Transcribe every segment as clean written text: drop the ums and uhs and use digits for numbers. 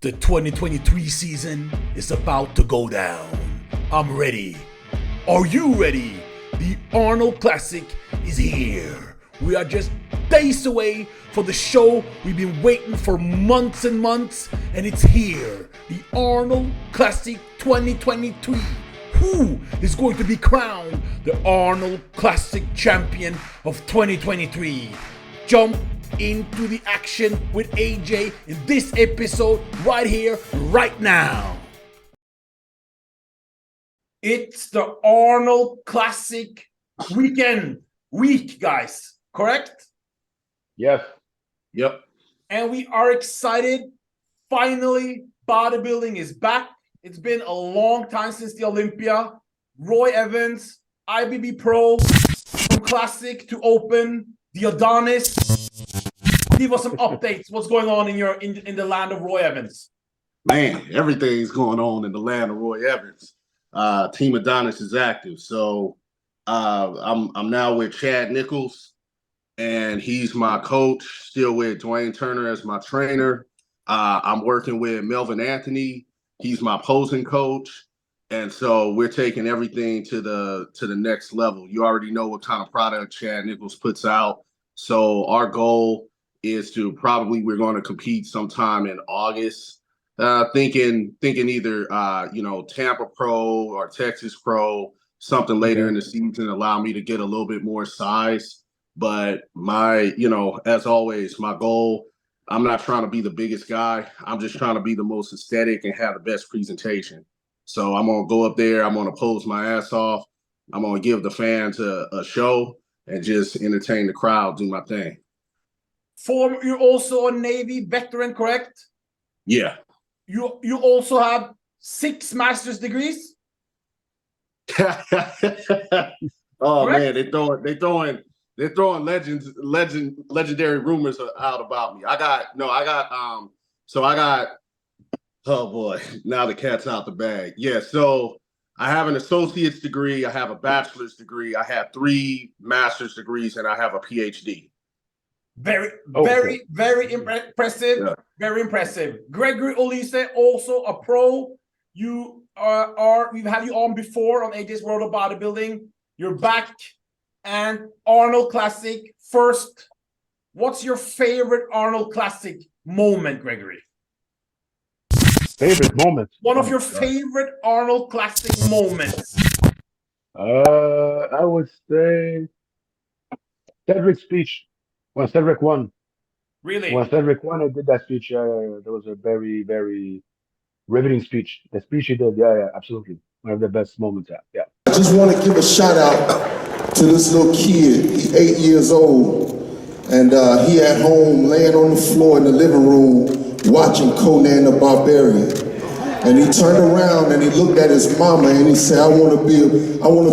The 2023 season is about to go down. I'm ready. Are you ready? The Arnold Classic is here. We are just days away for the show we've been waiting for months and months, and it's here. The Arnold Classic 2023. Who is going to be crowned the Arnold Classic champion of 2023? Jump into the action with AJ in this episode right here, right now. It's the Arnold Classic week, guys. Correct? Yes. Yep. And we are excited. Finally, bodybuilding is back. It's been a long time since the Olympia. Roy Evans, IBB Pro, from Classic to Open, the Adonis. Give us some updates. What's going on in the land of Roy Evans? Man, everything's going on in the land of Roy Evans. Team Adonis is active. So I'm now with Chad Nichols, and he's my coach, still with Dwayne Turner as my trainer. I'm working with Melvin Anthony. He's my posing coach. And so we're taking everything to the next level. You already know what kind of product Chad Nichols puts out. So our goal is to we're going to compete sometime in August. Thinking either Tampa Pro or Texas Pro, something later in the season, allow me to get a little bit more size. But as always, my goal, I'm not trying to be the biggest guy. I'm just trying to be the most aesthetic and have the best presentation. So I'm going to go up there. I'm going to pose my ass off. I'm going to give the fans a show and just entertain the crowd, do my thing. You're also a Navy veteran, correct? Yeah. You also have 6 master's degrees? Oh, correct? Man, they're throwing legendary rumors out about me. I got oh boy, now the cat's out the bag. Yeah, so I have an associate's degree, I have a bachelor's degree, I have 3 master's degrees, and I have a PhD. Very impressive. Yeah. Very impressive. Gregory Ulysse, also a pro. You we've had you on before on AJ's World of Bodybuilding. You're back, and Arnold Classic. First, what's your favorite Arnold Classic moment, Gregory? Favorite moment? One of your favorite Arnold Classic moments? I would say Cedric's speech. When Cedric won. Really? When Cedric won, I did that speech. That was a very, very riveting speech. The speech he did, yeah, absolutely. One of the best moments. Yeah. I just want to give a shout out to this little kid. He's 8 years old, and he at home laying on the floor in the living room watching Conan the Barbarian. And he turned around and he looked at his mama and he said, I want to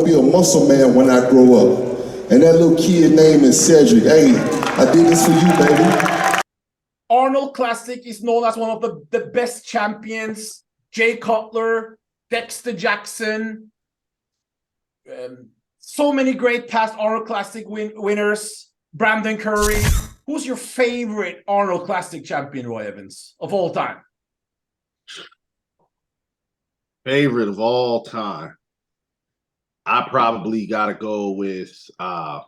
be a muscle man when I grow up. And that little kid name is Cedric. Hey, I did this for you, baby. Arnold Classic is known as one of the best champions. Jay Cutler, Dexter Jackson. So many great past Arnold Classic winners. Brandon Curry. Who's your favorite Arnold Classic champion, Roy Evans, of all time? Favorite of all time. I probably got to go with, I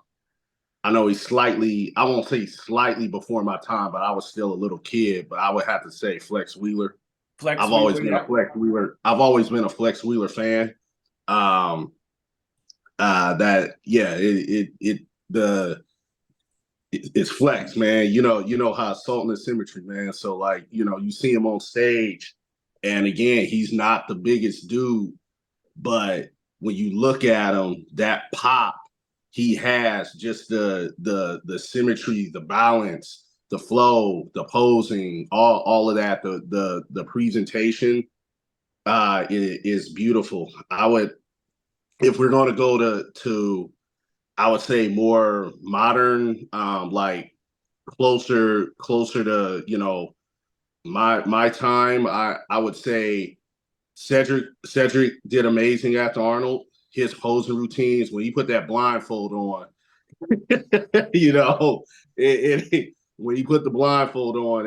know he's I won't say slightly before my time, but I was still a little kid, but I would have to say Flex Wheeler. I've always been a Flex Wheeler fan. It's Flex, man. You know how Sultan and Symmetry, man. So you see him on stage, and again, he's not the biggest dude, but when you look at him, that pop he has, just the symmetry, the balance, the flow, the posing, all of that, the presentation is beautiful. If we're going to go to I would say more modern, like closer to my time, I would say Cedric did amazing after Arnold. His posing routines, when he put that blindfold on, when he put the blindfold on,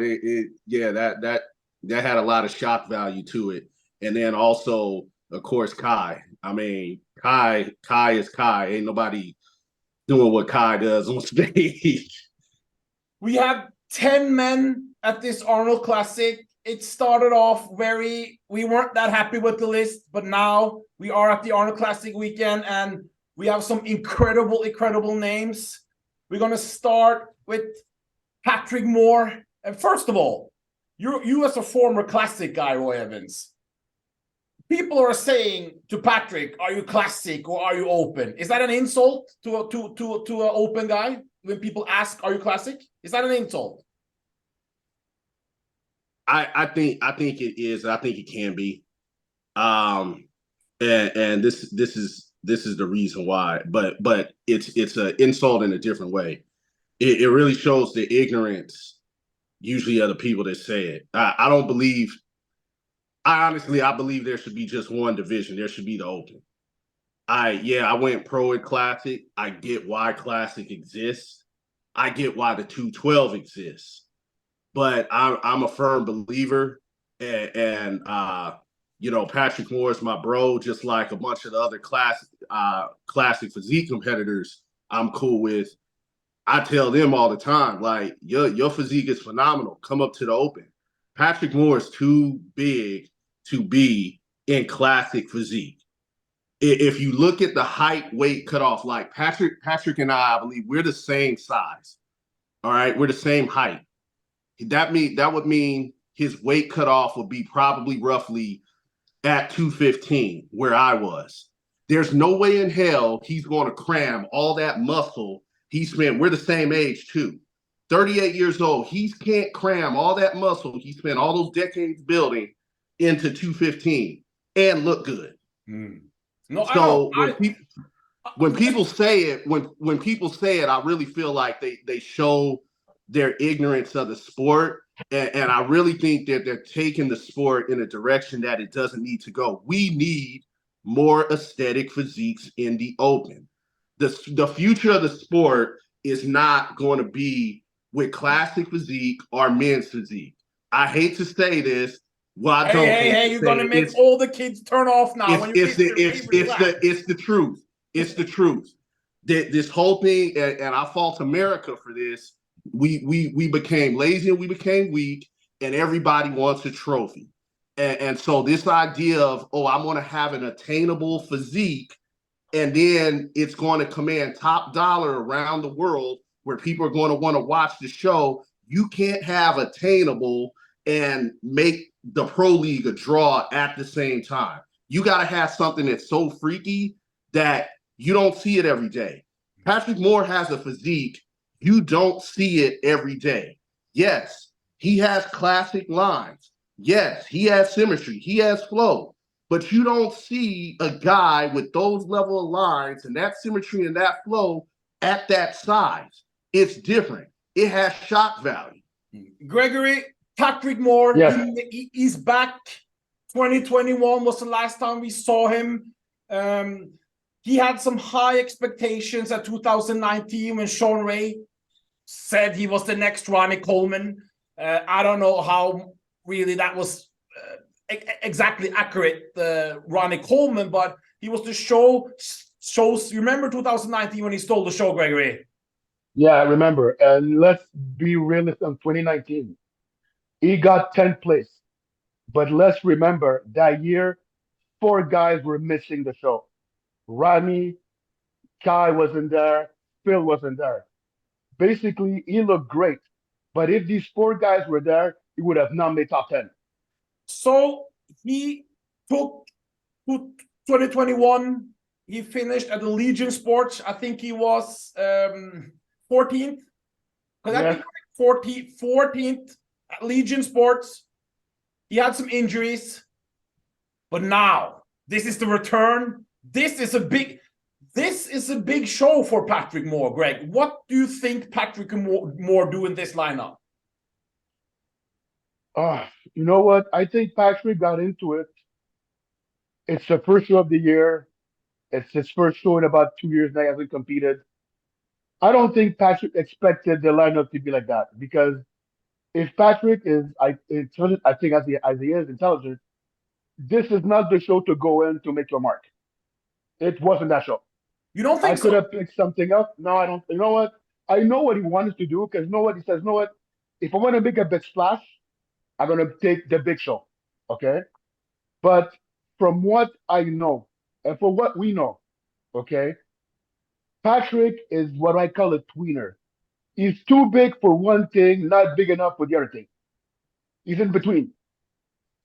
that That had a lot of shock value to it. And then also, of course, Kai. I mean, Kai is Kai. Ain't nobody doing what Kai does on stage. We have 10 men at this Arnold Classic. It started off we weren't that happy with the list, but now we are at the Arnold Classic weekend and we have some incredible names. We're going to start with Patrick Moore. And first of all, you as a former Classic guy, Roy Evans, people are saying to Patrick, are you Classic or are you open? Is that an insult to an open guy? When people ask, are you Classic? Is that an insult? I think it is. I think it can be. And this is the reason why. But it's an insult in a different way. It really shows the ignorance usually of the people that say it. I believe there should be just one division. There should be the open. I went pro at Classic. I get why Classic exists. I get why the 212 exists. But I'm a firm believer, and Patrick Moore is my bro, just like a bunch of the other classic physique competitors I'm cool with. I tell them all the time, like, your physique is phenomenal. Come up to the open. Patrick Moore is too big to be in classic physique. If you look at the height weight cutoff, like Patrick and I believe we're the same size. All right, we're the same height. That would mean his weight cutoff would be probably roughly at 215, where I was. There's no way in hell he's going to cram all that muscle he spent. We're the same age too. 38 years old. He can't cram all that muscle he spent all those decades building into 215 and look good. No, so when people say it, when people say it, I really feel like they show their ignorance of the sport. And I really think that they're taking the sport in a direction that it doesn't need to go. We need more aesthetic physiques in the open. The future of the sport is not going to be with classic physique or men's physique. I hate to say this. Well, I don't. Hey, you're gonna make all the kids turn off now. It's the truth. It's the truth. This whole thing, and I fault America for this. We became lazy and we became weak, and everybody wants a trophy. And so this idea of, I'm going to have an attainable physique, and then it's going to command top dollar around the world where people are going to want to watch the show. You can't have attainable and make the pro league a draw at the same time. You got to have something that's so freaky that you don't see it every day. Patrick Moore has a physique. You don't see it every day. Yes, he has classic lines. Yes, he has symmetry. He has flow. But you don't see a guy with those level of lines and that symmetry and that flow at that size. It's different. It has shock value. Gregory, Patrick Moore, yes. He's back. 2021 was the last time we saw him. He had some high expectations at 2019 when Sean Ray said he was the next Ronnie Coleman. I don't know how really that was exactly accurate, Ronnie Coleman, but he was the shows. You remember 2019 when he stole the show, Gregory? Yeah, I remember. And let's be realistic on 2019. He got 10th place. But let's remember that year, 4 guys were missing the show. Ramy, Kai wasn't there, Phil wasn't there. Basically, he looked great. But if these 4 guys were there, he would have not made top 10. So he took 2021. He finished at the Legion Sports. I think he was 14th. Yes. 14th at Legion Sports. He had some injuries. But now, this is the return. This is a big show for Patrick Moore, Greg. What do you think Patrick Moore do in this lineup? You know what? I think Patrick got into it. It's the first show of the year. It's his first show in about 2 years now. He hasn't competed. I don't think Patrick expected the lineup to be like that because If Patrick is, I think as he is intelligent, this is not the show to go in to make your mark. It wasn't that show. You don't I think could so? have picked something up. No, I don't. You know what? I know what he wanted to do because you know what he says. You know what? If I want to make a big splash, I'm gonna take the big show. Okay. But from what I know, and for what we know, okay, Patrick is what I call a tweener. He's too big for one thing, not big enough for the other thing. He's in between.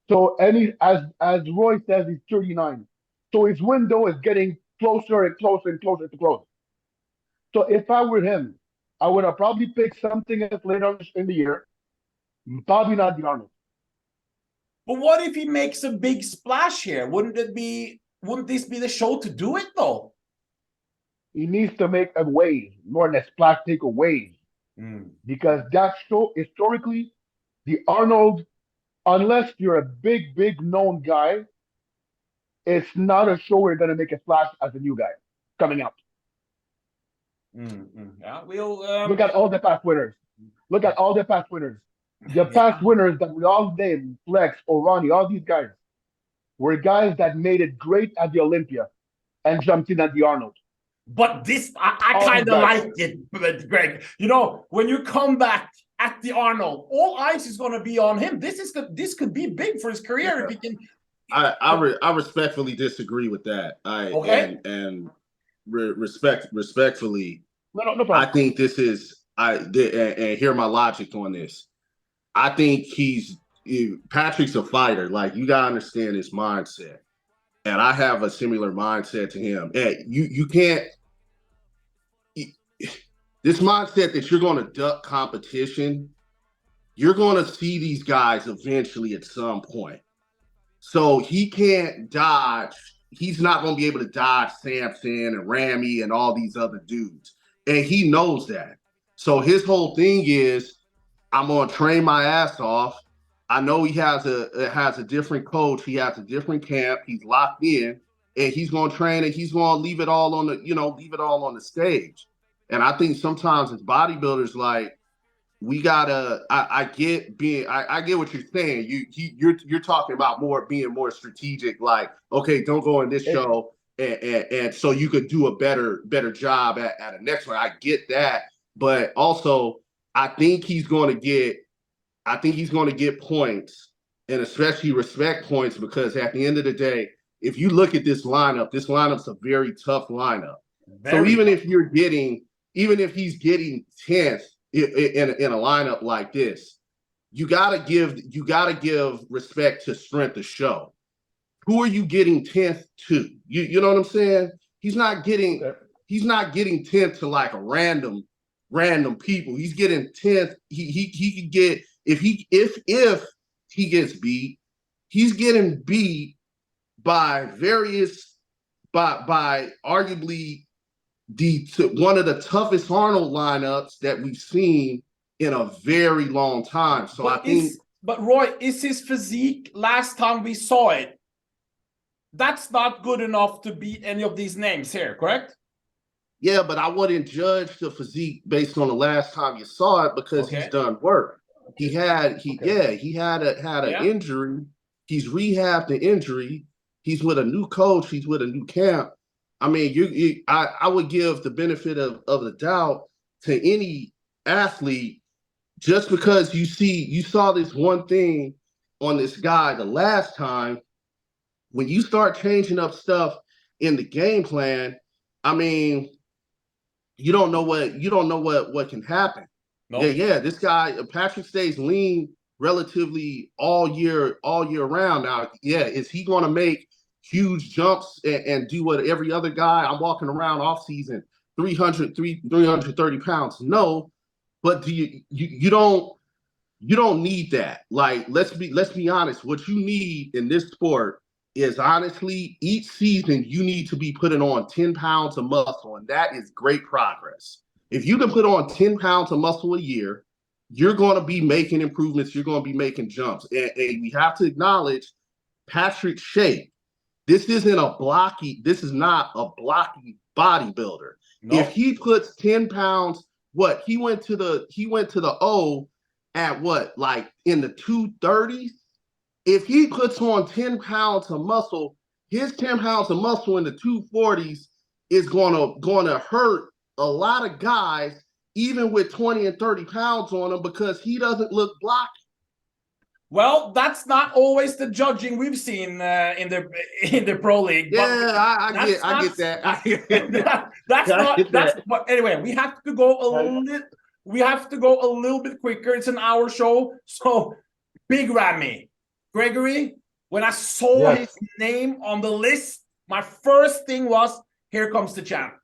So any as Roy says, he's 39. So his window is getting closer and closer and closer to close. So if I were him, I would have probably picked something else later in the year. Probably not the Arnold. But what if he makes a big splash here? Wouldn't this be the show to do it though? He needs to make a wave, more than a splash, take a wave. Because that show, historically, the Arnold, unless you're a big, big known guy, it's not a show where you're going to make a splash as a new guy coming out. Yeah, we'll Look at all the past winners. Look at all the past winners. The past winners that we all named, Flex, O'Ronnie, all these guys, were guys that made it great at the Olympia and jumped in at the Arnold. But this, I All kind these of guys. like it, but Greg. You know, when you come back at the Arnold, all eyes is going to be on him. This could be big for his career if he can. I respectfully disagree with that. Okay. And respectfully, No problem. I think this is and hear my logic on this. I think Patrick's a fighter. Like, you gotta understand his mindset, and I have a similar mindset to him. And you can't. This mindset that you're going to duck competition, you're going to see these guys eventually at some point. So he can't dodge. He's not going to be able to dodge Samson and Ramy and all these other dudes. And he knows that. So his whole thing is, I'm going to train my ass off. I know he has a different coach. He has a different camp. He's locked in, and he's going to train, and he's going to leave it all on the stage. And I think sometimes as bodybuilders, like, we gotta. I get what you're saying. You're talking about being more strategic. Like, okay, don't go in this show, and so you could do a better job at a next one. I get that, but also I think he's going to get points, and especially respect points, because at the end of the day, if you look at this lineup's a very tough lineup. So even if he's getting 10th in a lineup like this, you gotta give respect to strength of show. Who are you getting 10th to? You know what I'm saying? He's not getting 10th to like a random people. He's getting 10th. He could get if he gets beat, he's getting beat by arguably one of the toughest Arnold lineups that we've seen in a very long time. So but Roy, is his physique last time we saw it? That's not good enough to beat any of these names here, correct? Yeah, but I wouldn't judge the physique based on the last time you saw it, because he's done work. He had an injury. He's rehabbed the injury. He's with a new coach. He's with a new camp. I mean, I would give the benefit of the doubt to any athlete, just because you saw this one thing on this guy the last time. When you start changing up stuff in the game plan, I mean, you don't know what can happen. Nope. Yeah. This guy Patrick stays lean relatively all year round. Now, is he going to make huge jumps and do what every other guy? I'm walking around off season 330 pounds. No, but do you don't need that. Like, let's be honest. What you need in this sport is, honestly, each season you need to be putting on 10 pounds of muscle, and that is great progress. If you can put on 10 pounds of muscle a year, you're going to be making improvements. You're going to be making jumps. And we have to acknowledge Patrick's shape. This is not a blocky bodybuilder. Nope. If he puts 10 pounds, he went to the O at what, like in the 230s, if he puts on 10 pounds of muscle, his 10 pounds of muscle in the 240s is gonna hurt a lot of guys, even with 20 and 30 pounds on him, because he doesn't look blocky. Well, that's not always the judging we've seen in the pro league. Yeah, I get that. But anyway, we have to go a little bit quicker. It's an hour show. So Big Ramy, Gregory, when I saw his name on the list, my first thing was, here comes the champ.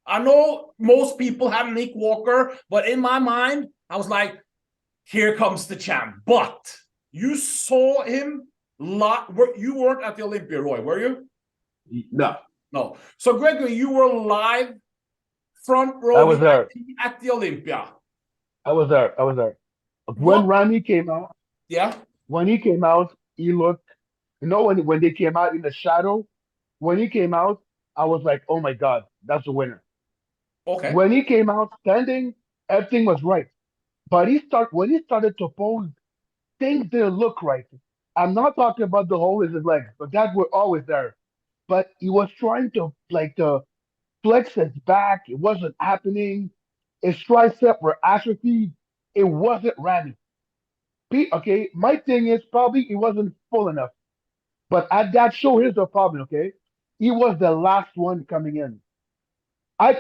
I know most people have Nick Walker, but in my mind, I was like, here comes the champ. But you saw him you weren't at the Olympia, Roy, were you? No. So Gregory, you were live front row. I was there at the Olympia. I was there. When Ramy came out, when he came out, he looked, when they came out in the shadow, when he came out, I was like, oh my God, that's the winner. Okay. When he came out standing, everything was right. But when he started to pose, things didn't look right. I'm not talking about the hole in his legs, but that were always there. But he was trying to flex his back. It wasn't happening. His tricep were atrophied. It wasn't Ramy. Okay, my thing is probably it wasn't full enough. But at that show, here's the problem, okay? He was the last one coming in. I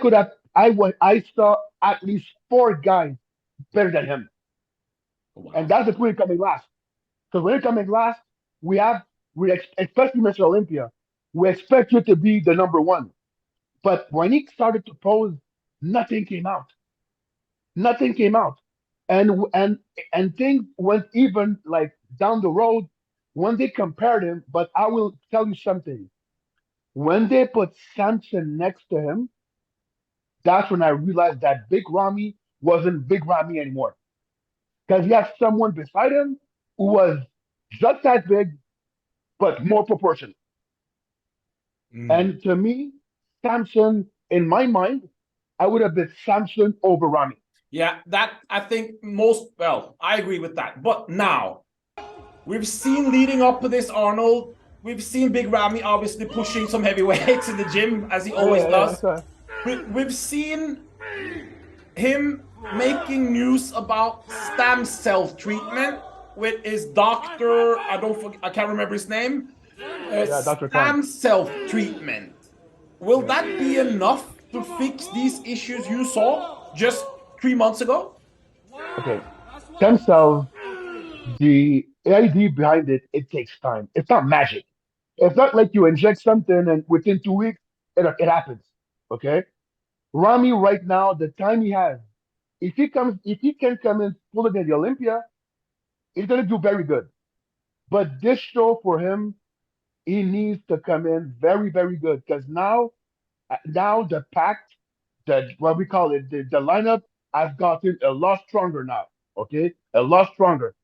saw at least 4 guys better than him. Wow. And that's the when coming last. Because when you're coming last, especially Mr. Olympia, we expect you to be the number 1. But when he started to pose, nothing came out. Nothing came out. And things went even like down the road when they compared him. But I will tell you something. When they put Samson next to him, that's when I realized that Big Ramy wasn't Big Ramy anymore. Because he had someone beside him who was just as big, but more proportionate. And to me, Samson, in my mind, I would have been Samson over Ramy. Yeah, that I think I agree with that. But now, we've seen leading up to this, Arnold, we've seen Big Ramy obviously pushing some heavy weights in the gym, as he always does. We've seen him making news about stem cell treatment with his doctor. I can't remember his name. Dr. Stem cell treatment. Will that be enough to fix these issues you saw just 3 months ago? Okay, stem cells, the idea behind it, it takes time. It's not magic. It's not like you inject something and within 2 weeks it happens. Okay, Ramy right now, the time he has, if he can come in full against the Olympia, he's gonna do very good. But this show for him, he needs to come in very, very good because now the pact, what we call it, the lineup has gotten a lot stronger now. Okay, a lot stronger.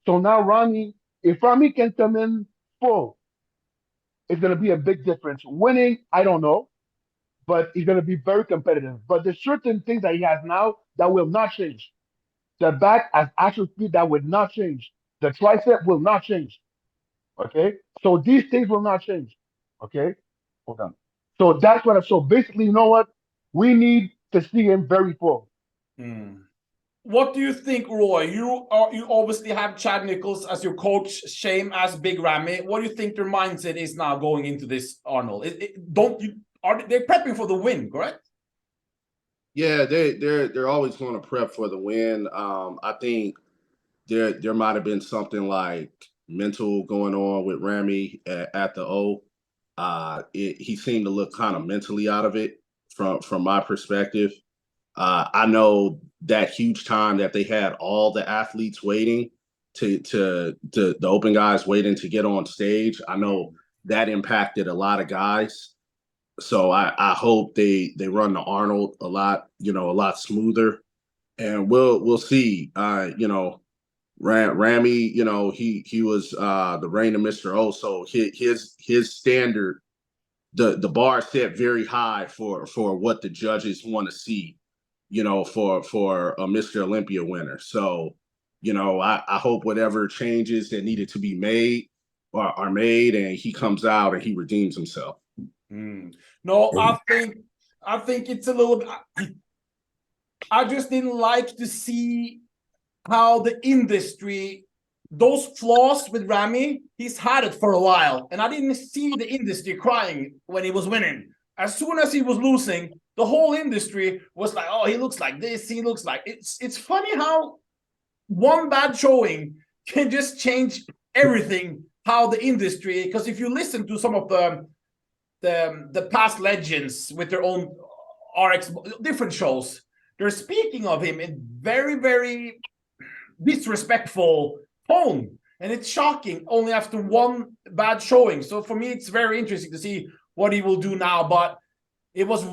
So now Ramy, if Ramy can come in full, it's gonna be a big difference. Winning, I don't know, but he's gonna be very competitive. But there's certain things that he has now that will not change. The back has actual speed that would not change. The tricep will not change. Okay, so these things will not change. Okay, hold on. So that's what. So basically, you know what? We need to see him very full. What do you think, Roy? You obviously have Chad Nichols as your coach, same as Big Ramy. What do you think their mindset is now going into this, Arnold? They're prepping for the win, correct? Yeah, they're always going to prep for the win. I think there might have been something like mental going on with Ramy at the O. He seemed to look kind of mentally out of it from my perspective. I know that huge time that they had all the athletes waiting to the open guys waiting to get on stage. I know that impacted a lot of guys. So I hope they run the Arnold a lot smoother, and we'll see. Ramy, he was the reign of Mr. O, so his standard, the bar set very high for what the judges want to see, for a Mr. Olympia winner. So I hope whatever changes that needed to be made are made, and he comes out and he redeems himself. No, I think it's a little bit. I just didn't like to see how the industry, those flaws with Ramy, he's had it for a while, and I didn't see the industry crying when he was winning. As soon as he was losing, the whole industry was like, "Oh, he looks like this. He looks like." It's funny how one bad showing can just change everything. How the industry, because if you listen to some of the past legends with their own RX different shows, they're speaking of him in very, very disrespectful tone, and it's shocking only after one bad showing. So for me, it's very interesting to see what he will do now. But it was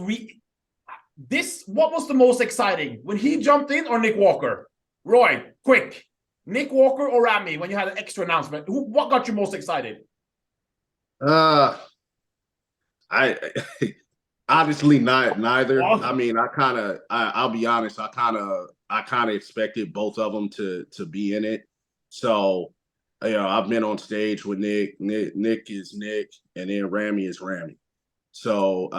what was the most exciting, when he jumped in or Nick Walker? Roy, quick. Nick Walker or Ramy, when you had an extra announcement? What got you most excited? I honestly neither. Oh. I mean, I'll be honest, I kind of expected both of them to be in it. So, I've been on stage with Nick. Nick is Nick, and then Ramy is Ramy. So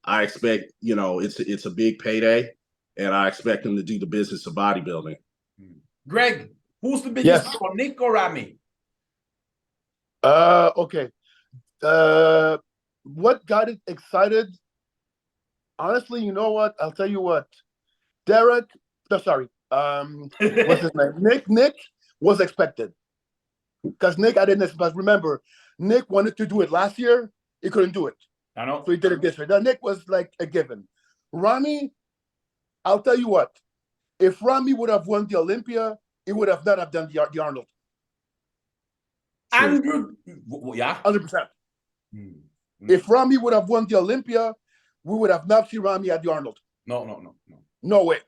I expect, it's a big payday, and I expect him to do the business of bodybuilding. Greg, who's the biggest one, Nick or Ramy? Okay. What got it excited? Honestly, you know what? I'll tell you what. What's his name? Nick was expected. Because Nick, I didn't expect. Remember, Nick wanted to do it last year. He couldn't do it. I know. So he did it this year. Now, Nick was like a given. Ramy, I'll tell you what. If Ramy would have won the Olympia, he would have not have done the Arnold. Andrew, yeah? 100%. If Ramy would have won the Olympia, we would have not seen Ramy at the Arnold. No. No way.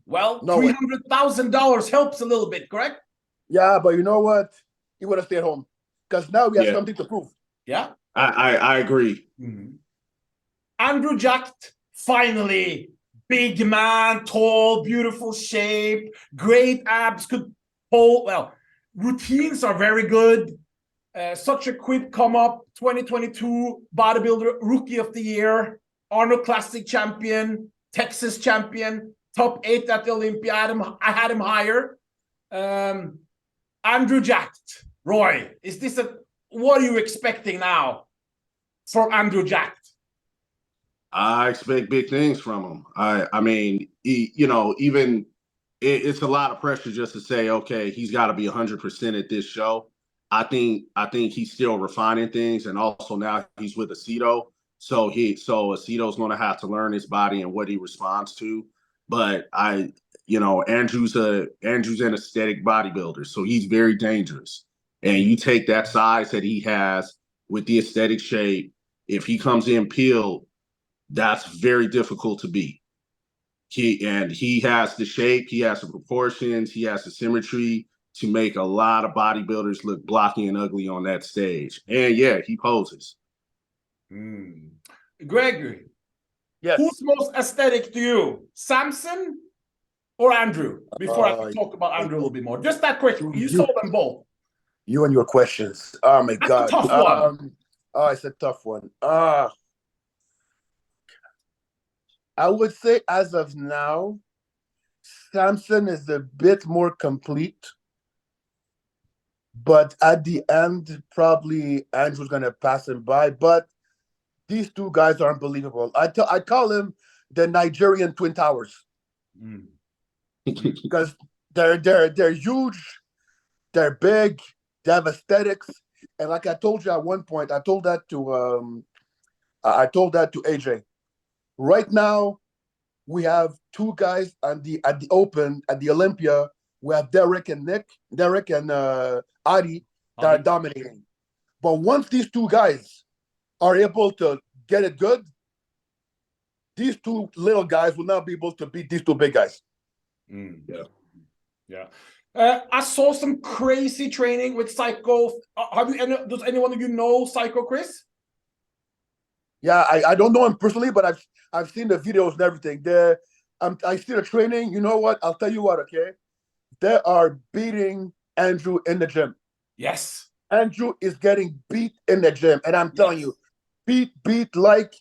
Well, $300,000 helps a little bit, correct? Yeah, but you know what? He would have stayed home. Because now we have something to prove. Yeah? I agree. Andrew Jacked, finally. Big man, tall, beautiful shape, great abs, could pull. Well, routines are very good. Such a quick come up, 2022 bodybuilder, rookie of the year, Arnold Classic champion, Texas champion, top 8 at the Olympia. I had him higher. Andrew Jacked, Roy, what are you expecting now from Andrew Jacked? I expect big things from him. I mean, even it's a lot of pressure just to say, okay, he's got to be 100% at this show. I think he's still refining things, and also now he's with Aceto, so Aceto's going to have to learn his body and what he responds to. But Andrew's an aesthetic bodybuilder, so he's very dangerous. And you take that size that he has with the aesthetic shape, if he comes in peeled, that's very difficult to beat. He has the shape, he has the proportions, he has the symmetry to make a lot of bodybuilders look blocky and ugly on that stage. And yeah, he poses. Gregory, yes. Who's most aesthetic to you, Samson or Andrew? Before I talk about Andrew a little bit more, just that question. You saw them both. You and your questions. Oh my That's God, a tough one. It's a tough one. I would say as of now, Samson is a bit more complete, but at the end, probably Andrew's gonna pass him by. But these two guys are unbelievable. I call him the Nigerian Twin Towers because they're huge, they're big, they have aesthetics, and like I told you at one point, I told that to AJ. Right now, we have two guys at the Open, at the Olympia. We have Derek and Adi that are dominating. But once these two guys are able to get it good, these two little guys will not be able to beat these two big guys. Yeah. I saw some crazy training with Psycho. Does anyone of you know Psycho Chris? Yeah, I don't know him personally, but I've seen the videos and everything. I see the training. You know what? I'll tell you what, okay? they are beating Andrew in the gym. Yes. Andrew is getting beat in the gym. And I'm telling you, beat like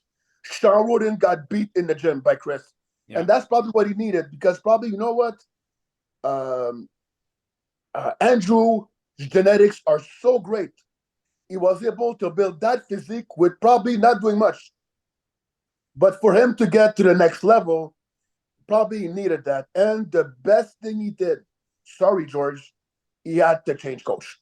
Sean Roden got beat in the gym by Chris. Yeah. And that's probably what he needed, because probably, you know what? Andrew's genetics are so great. He was able to build that physique with probably not doing much. But for him to get to the next level, probably he needed that. And the best thing he did, sorry, George, he had to change coach.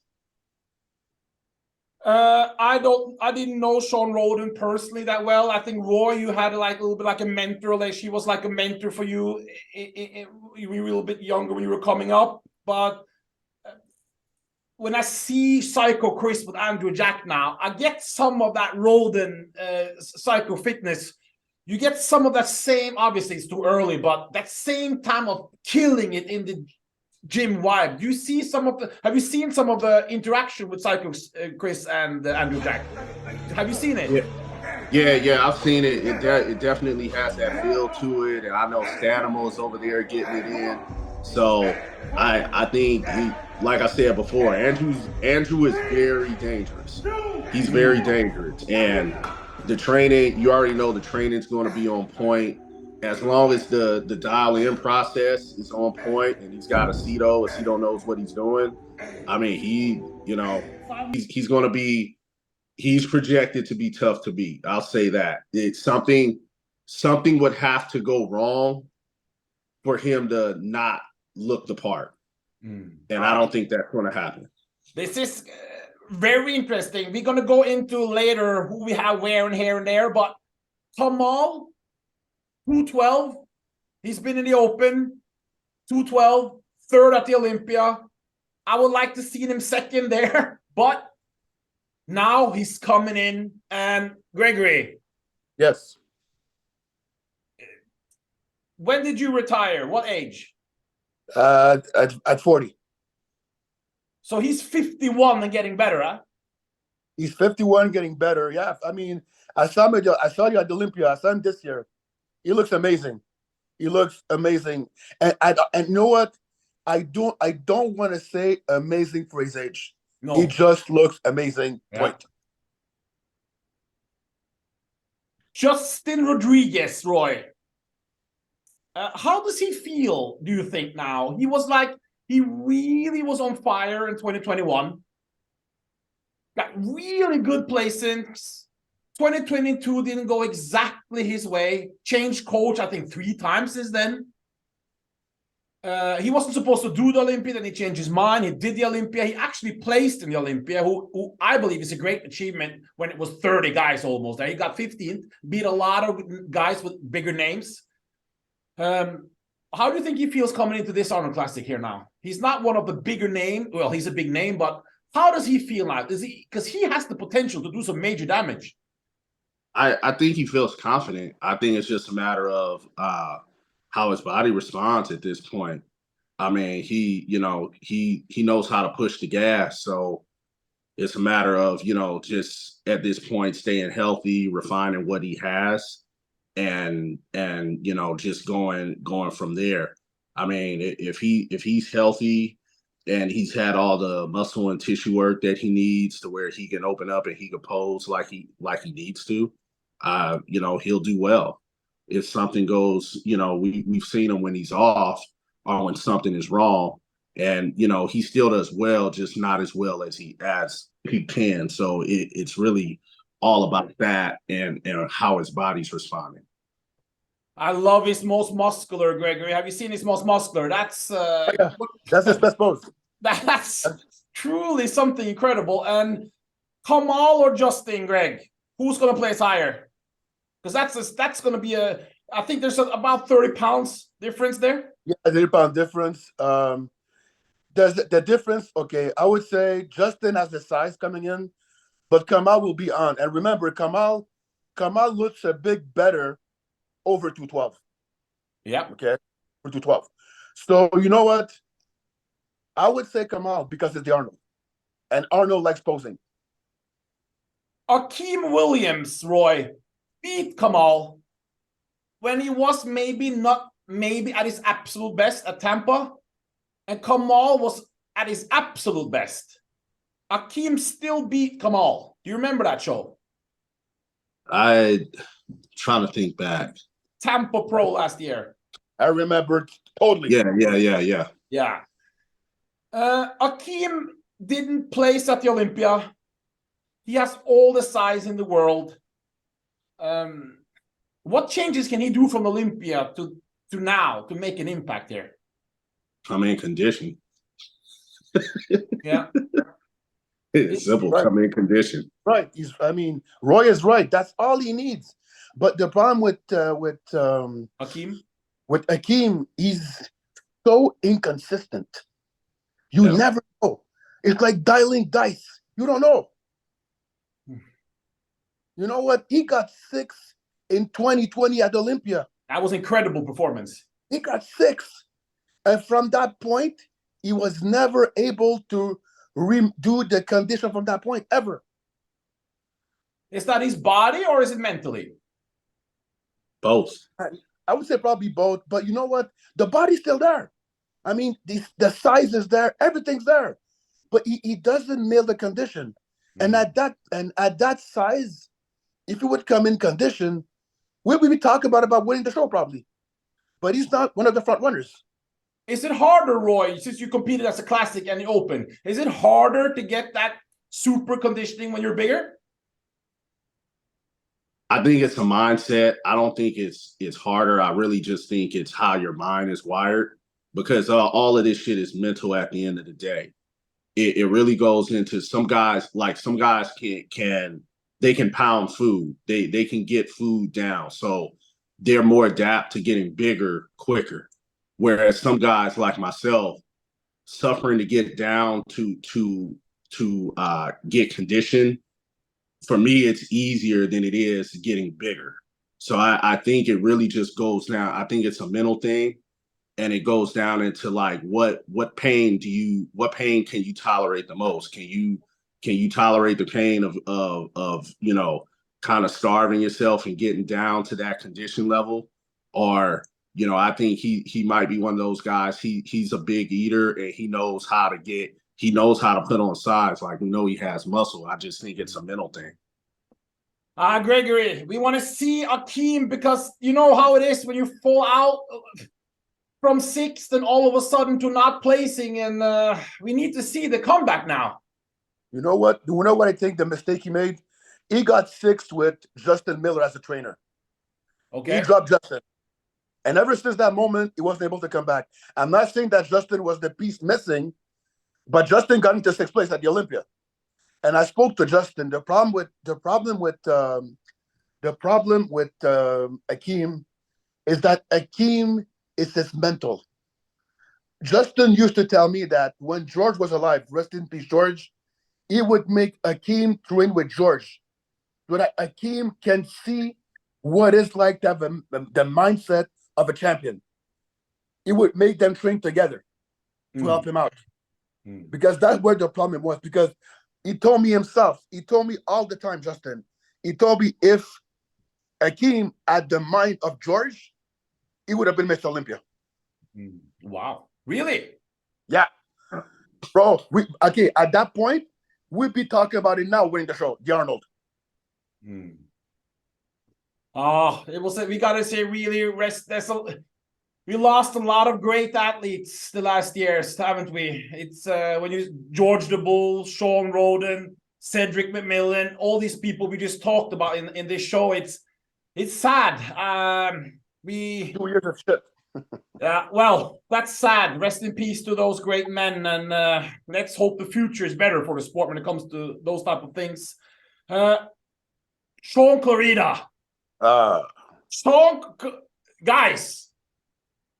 I didn't know Sean Roden personally that well. I think, Roy, you had like a little bit like a mentor. Like she was like a mentor for you. You were a little bit younger when you were coming up. But when I see Psycho Chris with Andrew Jack now, I get some of that Roden Psycho fitness. You get some of that same, obviously it's too early, but that same time of killing it in the gym vibe. Do you see some of the, have you seen some of the interaction with Psycho Chris and Andrew Jack? Have you seen it? Yeah, I've seen it. It definitely has that feel to it, and I know Stanimal's over there getting it in. So I think like I said before, Andrew is very dangerous. He's very dangerous, and the training, you already know the training's going to be on point. As long as the dial-in process is on point, and he's got Aceto knows what he's doing. I mean, he's going to be. He's projected to be tough to beat. I'll say that. It's something would have to go wrong for him to not look the part. And I don't think that's going to happen. This is very interesting. We're going to go into later who we have where and here and there, but Kamal, 212, he's been in the Open, 212, third at the Olympia. I would like to see him second there, but now he's coming in. And Gregory. Yes. When did you retire? What age? At 40. So he's 51 and getting better, huh? He's 51, getting better. Yeah, I mean, I saw you at the Olympia. I saw him this year. He looks amazing. He looks amazing. And you know what? I don't want to say amazing for his age. No. He just looks amazing. Yeah. Point. Justin Rodriguez, Roy. How does he feel, do you think, now? He really was on fire in 2021. Got really good placings. 2022 didn't go exactly his way. Changed coach, I think, 3 times since then. He wasn't supposed to do the Olympia, then he changed his mind. He did the Olympia. He actually placed in the Olympia, who I believe is a great achievement when it was 30 guys almost. He got 15th, beat a lot of guys with bigger names. How do you think he feels coming into this Arnold Classic here now? He's not one of the bigger names. Well, he's a big name, but how does he feel now? Because he has the potential to do some major damage. I think he feels confident. I think it's just a matter of how his body responds at this point. I mean, he knows how to push the gas. So it's a matter of, just at this point, staying healthy, refining what he has, and just going from there. I mean, if he's healthy and he's had all the muscle and tissue work that he needs to where he can open up and he can pose like he needs to, he'll do well. If something goes, we've seen him when he's off or when something is wrong, and he still does well, just not as well as he can. So it's really all about that and how his body's responding. I love his most muscular, Gregory. Have you seen his most muscular? That's that's his best pose. That's truly something incredible. And Kamal or Justin, Greg, who's going to place higher? Because that's going to be I think there's about 30 pounds difference there. Yeah, 30-pound difference. There's the difference. Okay, I would say Justin has the size coming in, but Kamal will be on. And remember, Kamal looks a bit better over 212. Yeah. Okay, for 212. So you know what? I would say Kamal because it's the Arnold, and Arnold likes posing. Akeem Williams, Roy, beat Kamal when he was maybe at his absolute best at Tampa. and Kamal was at his absolute best. Akeem still beat Kamal. Do you remember that show? I trying to think back. Tampa Pro last year. I remember totally. Yeah. Akeem didn't place at the Olympia. He has all the size in the world. What changes can he do from Olympia to now to make an impact here? Come in condition. Yeah. It's simple. Right. Come in condition. Right. Roy is right. That's all he needs. But the problem with Akeem, he's so inconsistent. You never know. It's like dialing dice. You don't know. You know what? He got 6 in 2020 at Olympia. That was incredible performance. He got 6. And from that point, he was never able to redo the condition from that point, ever. Is that his body or is it mentally? Both. I would say probably both. But you know what? The body's still there. I mean, the size is there. Everything's there. But he doesn't nail the condition. Mm-hmm. And at that size, if he would come in condition, we'd be talking about winning the show probably. But he's not one of the front runners. Is it harder, Roy, since you competed as a classic and the open? Is it harder to get that super conditioning when you're bigger? I think it's a mindset. I don't think it's harder. I really just think it's how your mind is wired, because all of this shit is mental at the end of the day. It really goes into some guys can pound food. They can get food down. So they're more adapt to getting bigger quicker. Whereas some guys like myself, suffering to get down to get conditioned, for me, it's easier than it is getting bigger. So I think it really just goes down. I think it's a mental thing, and it goes down into like what pain can you tolerate the most? Can you tolerate the pain of kind of starving yourself and getting down to that condition level? Or I think he might be one of those guys. He's a big eater, and he knows how to put on size. Like, we know he has muscle. I just think it's a mental thing. Gregory, we want to see Akeem, because you know how it is when you fall out from 6th and all of a sudden to not placing, and we need to see the comeback now. You know what? I think the mistake he made? He got 6th with Justin Miller as a trainer. Okay. He dropped Justin. And ever since that moment, he wasn't able to come back. I'm not saying that Justin was the piece missing, but Justin got into 6th place at the Olympia. And I spoke to Justin. The problem with Akeem is that Akeem is his mental. Justin used to tell me that when George was alive, rest in peace, George, he would make Akeem train with George, so that Akeem can see what it's like to have the mindset of a champion. He would make them train together to help him out. Because that's where the problem was. Because he told me himself, he told me all the time, Justin, he told me if Akeem had the mind of George, he would have been Mr. Olympia. Wow. Really? Yeah. Bro, at that point, we'd be talking about it now, winning the show, the Arnold. It was, we gotta say, really we lost a lot of great athletes the last years, haven't we? It's George the Bull, Sean Roden, Cedric McMillan, all these people we just talked about in this show. It's sad. 2 years of shit. Yeah, well, that's sad. Rest in peace to those great men, and let's hope the future is better for the sport when it comes to those type of things. Sean Clarida. Guys,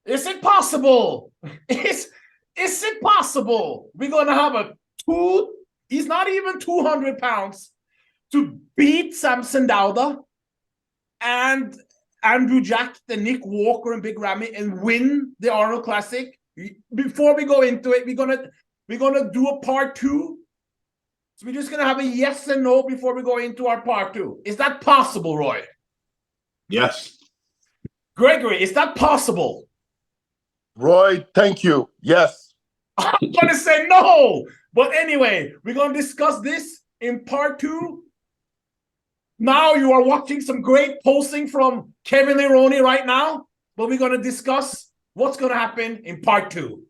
is it possible? Is it possible we're gonna have he's not even 200 pounds, to beat Samson Dauda and Andrew Jack, the Nick Walker and Big Ramy, and win the Arnold Classic? Before we go into it, we're gonna do a part 2. So we're just gonna have a yes and no before we go into our part 2. Is that possible, Roy? Yes. Gregory, is that possible? Roy, thank you. Yes. I'm going to say no. But anyway, we're going to discuss this in part 2. Now you are watching some great posting from Kevin Leroney right now, but we're going to discuss what's going to happen in part 2.